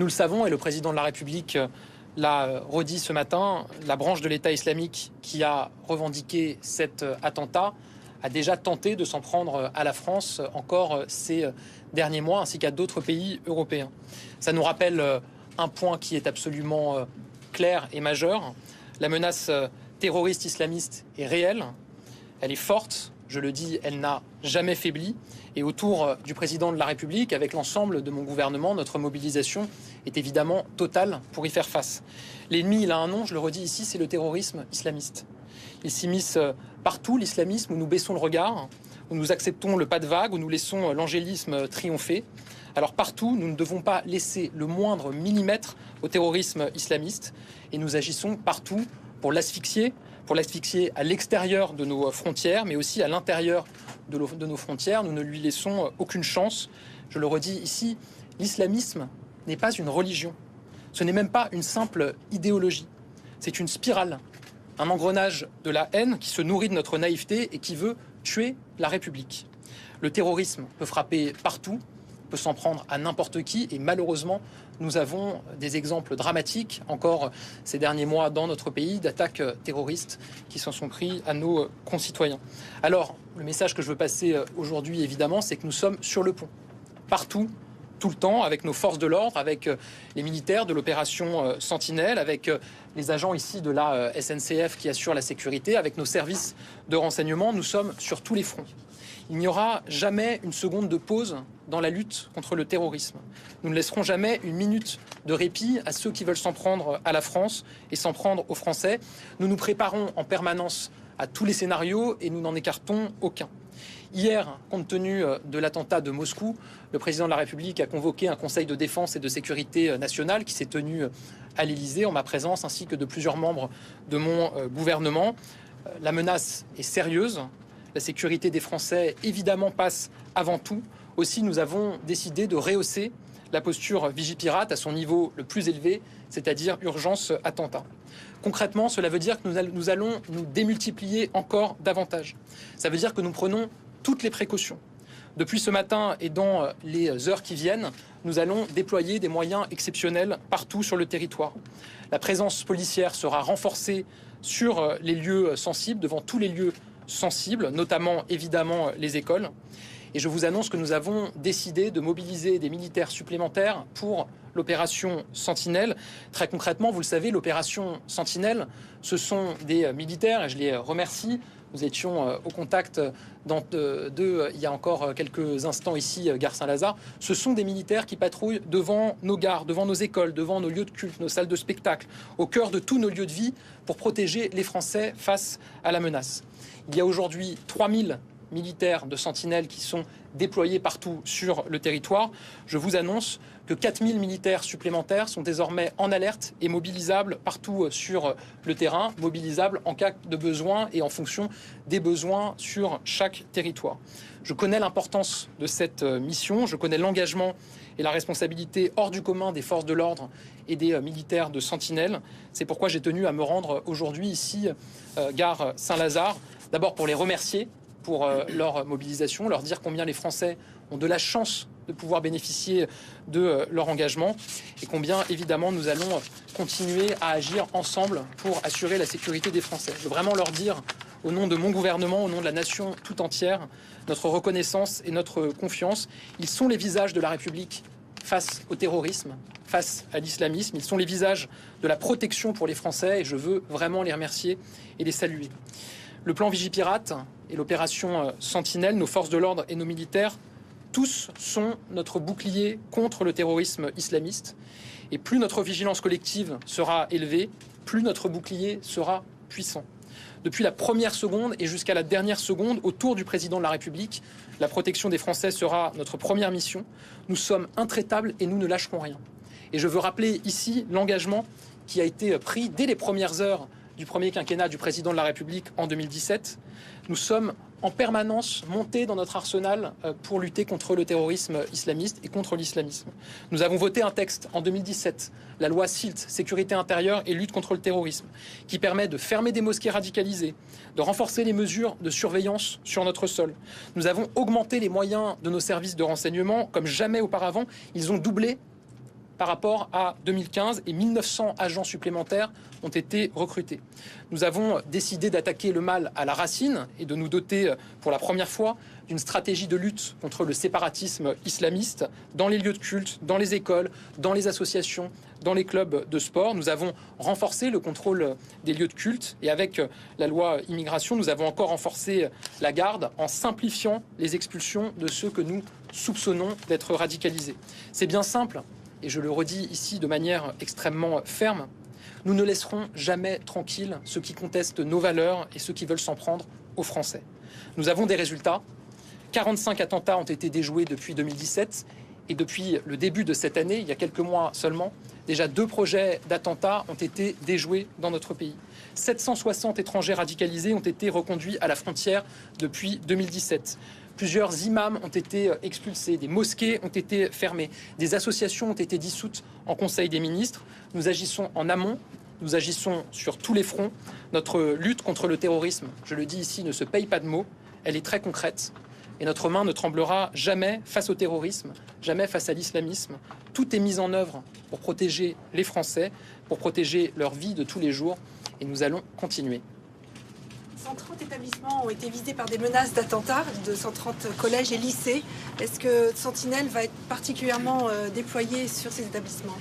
Nous le savons, et le président de la République l'a redit ce matin, la branche de l'État islamique qui a revendiqué cet attentat a déjà tenté de s'en prendre à la France encore ces derniers mois, ainsi qu'à d'autres pays européens. Ça nous rappelle un point qui est absolument clair et majeur. La menace terroriste islamiste est réelle, elle est forte, je le dis, elle n'a jamais faibli. Et autour du président de la République, avec l'ensemble de mon gouvernement, notre mobilisation est évidemment totale pour y faire face. L'ennemi, il a un nom, je le redis ici, c'est le terrorisme islamiste. Il s'immisce partout, l'islamisme, où nous baissons le regard, où nous acceptons le pas de vague, où nous laissons l'angélisme triompher. Alors partout, nous ne devons pas laisser le moindre millimètre au terrorisme islamiste. Et nous agissons partout pour l'asphyxier à l'extérieur de nos frontières, mais aussi à l'intérieur de nos frontières. Nous ne lui laissons aucune chance. Je le redis ici, l'islamisme n'est pas une religion. Ce n'est même pas une simple idéologie. C'est une spirale, un engrenage de la haine qui se nourrit de notre naïveté et qui veut tuer la République. Le terrorisme peut frapper partout, peut s'en prendre à n'importe qui et malheureusement, nous avons des exemples dramatiques encore ces derniers mois dans notre pays d'attaques terroristes qui s'en sont pris à nos concitoyens. Alors, le message que je veux passer aujourd'hui, évidemment, c'est que nous sommes sur le pont, partout, tout le temps, avec nos forces de l'ordre, avec les militaires de l'opération Sentinelle, avec les agents ici de la SNCF qui assurent la sécurité, avec nos services de renseignement. Nous sommes sur tous les fronts. Il n'y aura jamais une seconde de pause dans la lutte contre le terrorisme. Nous ne laisserons jamais une minute de répit à ceux qui veulent s'en prendre à la France et s'en prendre aux Français. Nous nous préparons en permanence à tous les scénarios et nous n'en écartons aucun. Hier, compte tenu de l'attentat de Moscou, le président de la République a convoqué un conseil de défense et de sécurité nationale qui s'est tenu à l'Élysée en ma présence ainsi que de plusieurs membres de mon gouvernement. La menace est sérieuse. La sécurité des Français, évidemment, passe avant tout. Aussi, nous avons décidé de rehausser la posture Vigipirate à son niveau le plus élevé, c'est-à-dire urgence attentat. Concrètement, cela veut dire que nous allons nous démultiplier encore davantage. Ça veut dire que nous prenons toutes les précautions. Depuis ce matin et dans les heures qui viennent, nous allons déployer des moyens exceptionnels partout sur le territoire. La présence policière sera renforcée sur les lieux sensibles, devant tous les lieux sensibles, notamment évidemment les écoles. Et je vous annonce que nous avons décidé de mobiliser des militaires supplémentaires pour l'opération Sentinelle. Très concrètement, vous le savez, l'opération Sentinelle, ce sont des militaires, et je les remercie. Nous étions au contact d'eux il y a encore quelques instants ici, gare Saint-Lazare. Ce sont des militaires qui patrouillent devant nos gares, devant nos écoles, devant nos lieux de culte, nos salles de spectacle, au cœur de tous nos lieux de vie pour protéger les Français face à la menace. Il y a aujourd'hui 3000 militaires de Sentinelle qui sont déployés partout sur le territoire. Je vous annonce que 4000 militaires supplémentaires sont désormais en alerte et mobilisables partout sur le terrain, mobilisables en cas de besoin et en fonction des besoins sur chaque territoire. Je connais l'importance de cette mission, je connais l'engagement et la responsabilité hors du commun des forces de l'ordre et des militaires de Sentinelle. C'est pourquoi j'ai tenu à me rendre aujourd'hui ici, gare Saint-Lazare, d'abord pour les remercier pour leur mobilisation, leur dire combien les Français ont de la chance de pouvoir bénéficier de leur engagement et combien, évidemment, nous allons continuer à agir ensemble pour assurer la sécurité des Français. Je veux vraiment leur dire, au nom de mon gouvernement, au nom de la nation tout entière, notre reconnaissance et notre confiance. Ils sont les visages de la République face au terrorisme, face à l'islamisme. Ils sont les visages de la protection pour les Français et je veux vraiment les remercier et les saluer. Le plan Vigipirate et l'opération Sentinelle, nos forces de l'ordre et nos militaires, tous sont notre bouclier contre le terrorisme islamiste. Et plus notre vigilance collective sera élevée, plus notre bouclier sera puissant. Depuis la première seconde et jusqu'à la dernière seconde, autour du président de la République, la protection des Français sera notre première mission. Nous sommes intraitables et nous ne lâcherons rien. Et je veux rappeler ici l'engagement qui a été pris dès les premières heures du premier quinquennat du président de la République en 2017. Nous sommes en permanence montés dans notre arsenal pour lutter contre le terrorisme islamiste et contre l'islamisme. Nous avons voté un texte en 2017, la loi SILT, sécurité intérieure et lutte contre le terrorisme, qui permet de fermer des mosquées radicalisées, de renforcer les mesures de surveillance sur notre sol. Nous avons augmenté les moyens de nos services de renseignement comme jamais auparavant. Ils ont doublé par rapport à 2015 et 1900 agents supplémentaires ont été recrutés. Nous avons décidé d'attaquer le mal à la racine et de nous doter pour la première fois d'une stratégie de lutte contre le séparatisme islamiste dans les lieux de culte, dans les écoles, dans les associations, dans les clubs de sport. Nous avons renforcé le contrôle des lieux de culte et avec la loi immigration, nous avons encore renforcé la garde en simplifiant les expulsions de ceux que nous soupçonnons d'être radicalisés. C'est bien simple et je le redis ici de manière extrêmement ferme. Nous ne laisserons jamais tranquilles ceux qui contestent nos valeurs et ceux qui veulent s'en prendre aux Français. Nous avons des résultats. 45 attentats ont été déjoués depuis 2017 et depuis le début de cette année, il y a quelques mois seulement, déjà 2 projets d'attentats ont été déjoués dans notre pays. 760 étrangers radicalisés ont été reconduits à la frontière depuis 2017. Plusieurs imams ont été expulsés, des mosquées ont été fermées, des associations ont été dissoutes en Conseil des ministres. Nous agissons en amont, nous agissons sur tous les fronts. Notre lutte contre le terrorisme, je le dis ici, ne se paye pas de mots, elle est très concrète. Et notre main ne tremblera jamais face au terrorisme, jamais face à l'islamisme. Tout est mis en œuvre pour protéger les Français, pour protéger leur vie de tous les jours. Et nous allons continuer. 130 établissements ont été visés par des menaces d'attentats, de 130 collèges et lycées. Est-ce que Sentinelle va être particulièrement déployé sur ces établissements ?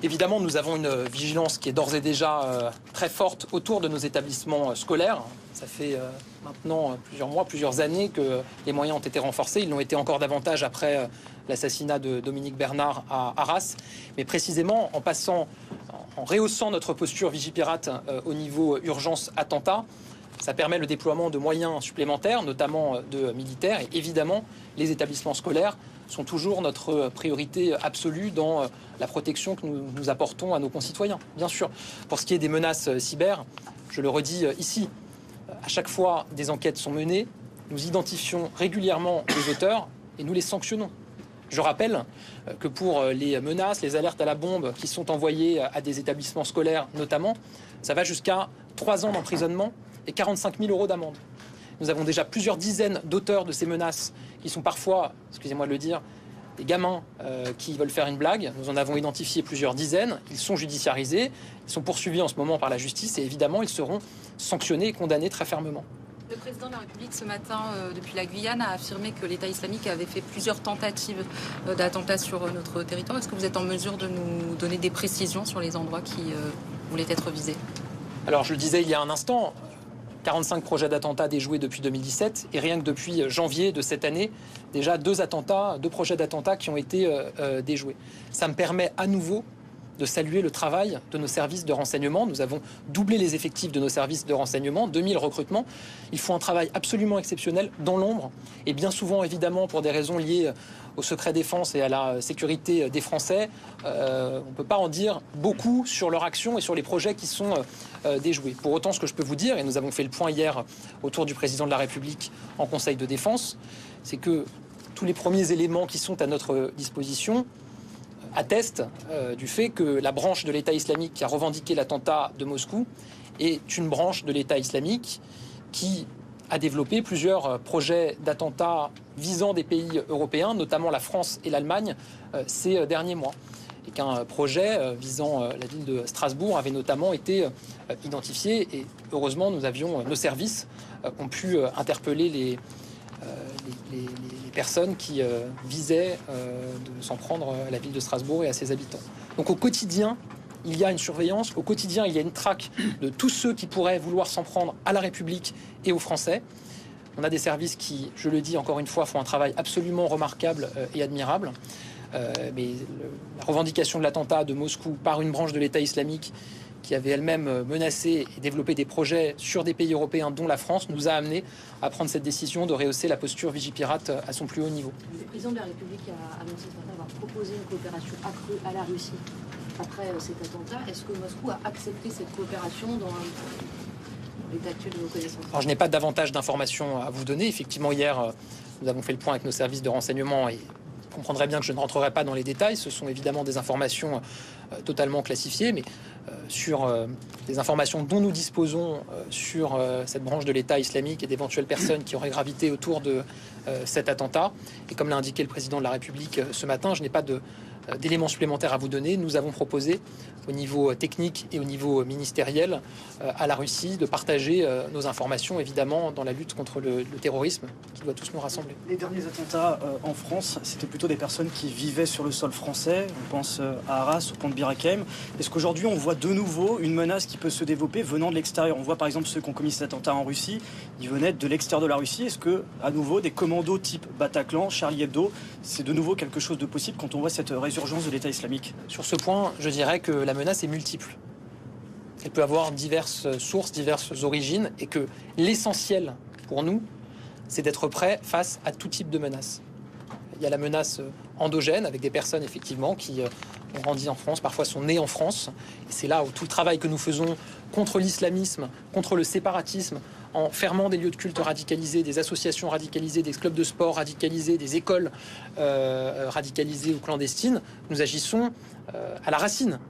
Évidemment, nous avons une vigilance qui est d'ores et déjà très forte autour de nos établissements scolaires. Ça fait maintenant plusieurs mois, plusieurs années que les moyens ont été renforcés. Ils l'ont été encore davantage après l'assassinat de Dominique Bernard à Arras. Mais précisément, en rehaussant notre posture Vigipirate au niveau urgence attentat, ça permet le déploiement de moyens supplémentaires, notamment de militaires. Et évidemment, les établissements scolaires sont toujours notre priorité absolue dans la protection que nous apportons à nos concitoyens. Bien sûr, pour ce qui est des menaces cyber, je le redis ici, à chaque fois des enquêtes sont menées, nous identifions régulièrement les auteurs et nous les sanctionnons. Je rappelle que pour les menaces, les alertes à la bombe qui sont envoyées à des établissements scolaires notamment, ça va jusqu'à 3 ans d'emprisonnement et 45 000 € d'amende. Nous avons déjà plusieurs dizaines d'auteurs de ces menaces qui sont parfois, excusez-moi de le dire, des gamins qui veulent faire une blague. Nous en avons identifié plusieurs dizaines. Ils sont judiciarisés, ils sont poursuivis en ce moment par la justice et évidemment, ils seront sanctionnés et condamnés très fermement. Le président de la République ce matin, depuis la Guyane, a affirmé que l'État islamique avait fait plusieurs tentatives d'attentats sur notre territoire. Est-ce que vous êtes en mesure de nous donner des précisions sur les endroits qui voulaient être visés ? Alors, je le disais il y a un instant, 45 projets d'attentats déjoués depuis 2017 et rien que depuis janvier de cette année, déjà 2 projets d'attentats qui ont été déjoués. Ça me permet à nouveau de saluer le travail de nos services de renseignement. Nous avons doublé les effectifs de nos services de renseignement, 2000 recrutements. Ils font un travail absolument exceptionnel dans l'ombre et bien souvent, évidemment, pour des raisons liées au secret défense et à la sécurité des Français. On ne peut pas en dire beaucoup sur leur action et sur les projets qui sont déjoués. Pour autant, ce que je peux vous dire, et nous avons fait le point hier autour du président de la République en Conseil de défense, c'est que tous les premiers éléments qui sont à notre disposition atteste du fait que la branche de l'État islamique qui a revendiqué l'attentat de Moscou est une branche de l'État islamique qui a développé plusieurs projets d'attentats visant des pays européens, notamment la France et l'Allemagne, ces derniers mois. Et qu'un projet visant la ville de Strasbourg avait notamment été identifié. Et heureusement, nos services ont pu interpeller les personnes qui visaient de s'en prendre à la ville de Strasbourg et à ses habitants. Donc au quotidien, il y a une surveillance, au quotidien, il y a une traque de tous ceux qui pourraient vouloir s'en prendre à la République et aux Français. On a des services qui, je le dis encore une fois, font un travail absolument remarquable et admirable. Mais la revendication de l'attentat de Moscou par une branche de l'État islamique qui avait elle-même menacé et développé des projets sur des pays européens, dont la France, nous a amené à prendre cette décision de rehausser la posture Vigipirate à son plus haut niveau. Le président de la République a annoncé ce matin avoir proposé une coopération accrue à la Russie après cet attentat. Est-ce que Moscou a accepté cette coopération dans l'état actuel de nos connaissances ? Alors, je n'ai pas davantage d'informations à vous donner. Effectivement, hier, nous avons fait le point avec nos services de renseignement et vous comprendrez bien que je ne rentrerai pas dans les détails. Ce sont évidemment des informations totalement classifiées, mais sur des informations dont nous disposons sur cette branche de l'État islamique et d'éventuelles personnes qui auraient gravité autour de cet attentat. Et comme l'a indiqué le président de la République ce matin, je n'ai pas d'éléments supplémentaires à vous donner. Nous avons proposé au niveau technique et au niveau ministériel à la Russie de partager nos informations, évidemment, dans la lutte contre le terrorisme qui doit tous nous rassembler. Les derniers attentats en France, c'était plutôt des personnes qui vivaient sur le sol français. On pense à Arras, au pont de Bir Hakeim. Est-ce qu'aujourd'hui, on voit de nouveau une menace qui peut se développer venant de l'extérieur? On voit par exemple ceux qui ont commis cet attentat en Russie, ils venaient de l'extérieur de la Russie. Est-ce que, à nouveau, des commandos type Bataclan, Charlie Hebdo, c'est de nouveau quelque chose de possible quand on voit cette résurgence de l'État islamique? Sur ce point, je dirais que la menace est multiple. Elle peut avoir diverses sources, diverses origines, et que l'essentiel pour nous, c'est d'être prêt face à tout type de menace. Il y a la menace endogène, avec des personnes effectivement qui ont grandi en France, parfois sont nées en France. Et c'est là où tout le travail que nous faisons contre l'islamisme, contre le séparatisme, en fermant des lieux de culte radicalisés, des associations radicalisées, des clubs de sport radicalisés, des écoles radicalisées ou clandestines, nous agissons à la racine.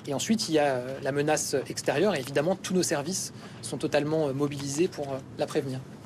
Et ensuite, il y a la menace extérieure, et évidemment, tous nos services sont totalement mobilisés pour la prévenir.